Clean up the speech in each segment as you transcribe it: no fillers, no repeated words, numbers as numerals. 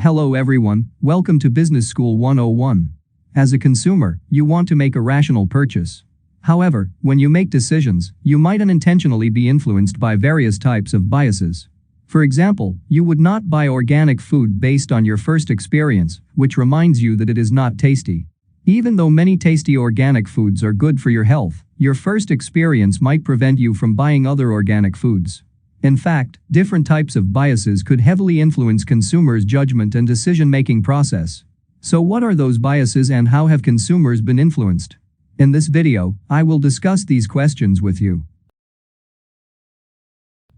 Hello everyone, welcome to Business School 101. As a consumer, you want to make a rational purchase. However, when you make decisions, you might unintentionally be influenced by various types of biases. For example, you would not buy organic food based on your first experience, which reminds you that it is not tasty. Even though many tasty organic foods are good for your health, your first experience might prevent you from buying other organic foods. In fact, different types of biases could heavily influence consumers' judgment and decision-making process. So what are those biases and how have consumers been influenced? In this video, I will discuss these questions with you.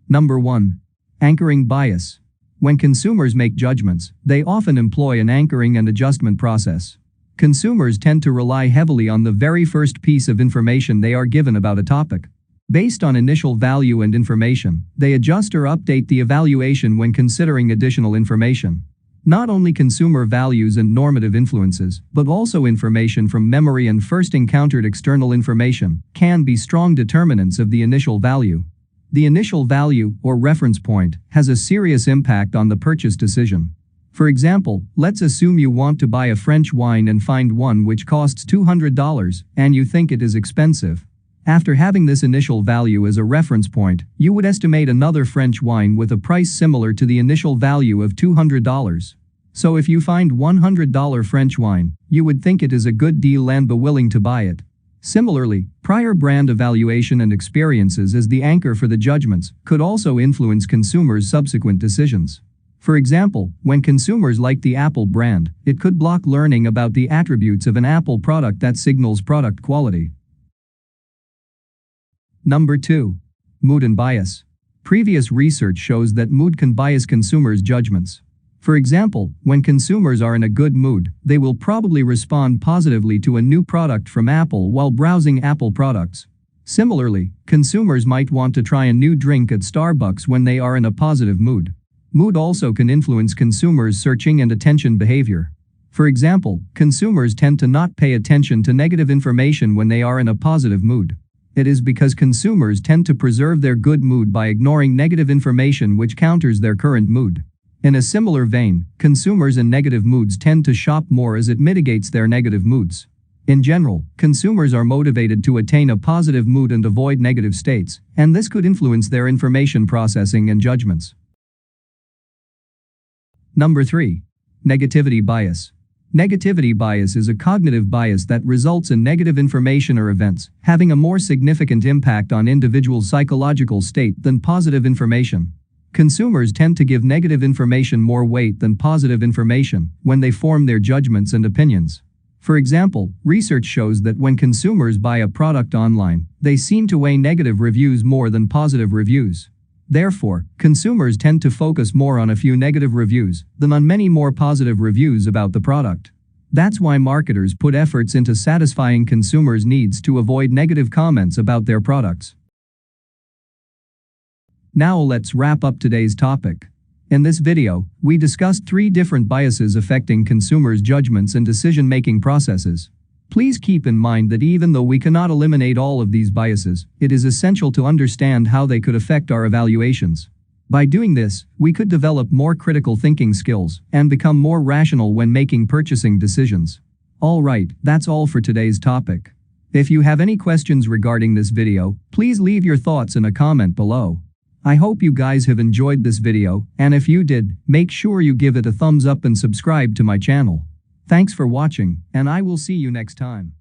Number 1. Anchoring bias. When consumers make judgments, they often employ an anchoring and adjustment process. Consumers tend to rely heavily on the very first piece of information they are given about a topic. Based on initial value and information, they adjust or update the evaluation when considering additional information. Not only consumer values and normative influences, but also information from memory and first encountered external information can be strong determinants of the initial value. The initial value, or reference point, has a serious impact on the purchase decision. For example, let's assume you want to buy a French wine and find one which costs $200 and you think it is expensive. After having this initial value as a reference point, you would estimate another French wine with a price similar to the initial value of $200. So if you find $100 French wine, you would think it is a good deal and be willing to buy it. Similarly, prior brand evaluation and experiences as the anchor for the judgments could also influence consumers' subsequent decisions. For example, when consumers like the Apple brand, it could block learning about the attributes of an Apple product that signals product quality. Number 2. Mood and bias. Previous research shows that mood can bias consumers' judgments. For example, when consumers are in a good mood, they will probably respond positively to a new product from Apple while browsing Apple products. Similarly, consumers might want to try a new drink at Starbucks when they are in a positive mood. Mood also can influence consumers' searching and attention behavior. For example, consumers tend to not pay attention to negative information when they are in a positive mood. It is because consumers tend to preserve their good mood by ignoring negative information which counters their current mood. In a similar vein, consumers in negative moods tend to shop more as it mitigates their negative moods. In general, consumers are motivated to attain a positive mood and avoid negative states, and this could influence their information processing and judgments. Number 3. Negativity bias. Negativity bias is a cognitive bias that results in negative information or events having a more significant impact on individual psychological state than positive information. Consumers tend to give negative information more weight than positive information when they form their judgments and opinions. For example, research shows that when consumers buy a product online, they seem to weigh negative reviews more than positive reviews. Therefore, consumers tend to focus more on a few negative reviews than on many more positive reviews about the product. That's why marketers put efforts into satisfying consumers' needs to avoid negative comments about their products. Now let's wrap up today's topic. In this video, we discussed 3 different biases affecting consumers' judgments and decision-making processes. Please keep in mind that even though we cannot eliminate all of these biases, it is essential to understand how they could affect our evaluations. By doing this, we could develop more critical thinking skills and become more rational when making purchasing decisions. Alright, that's all for today's topic. If you have any questions regarding this video, please leave your thoughts in a comment below. I hope you guys have enjoyed this video, and if you did, make sure you give it a thumbs up and subscribe to my channel. Thanks for watching, and I will see you next time.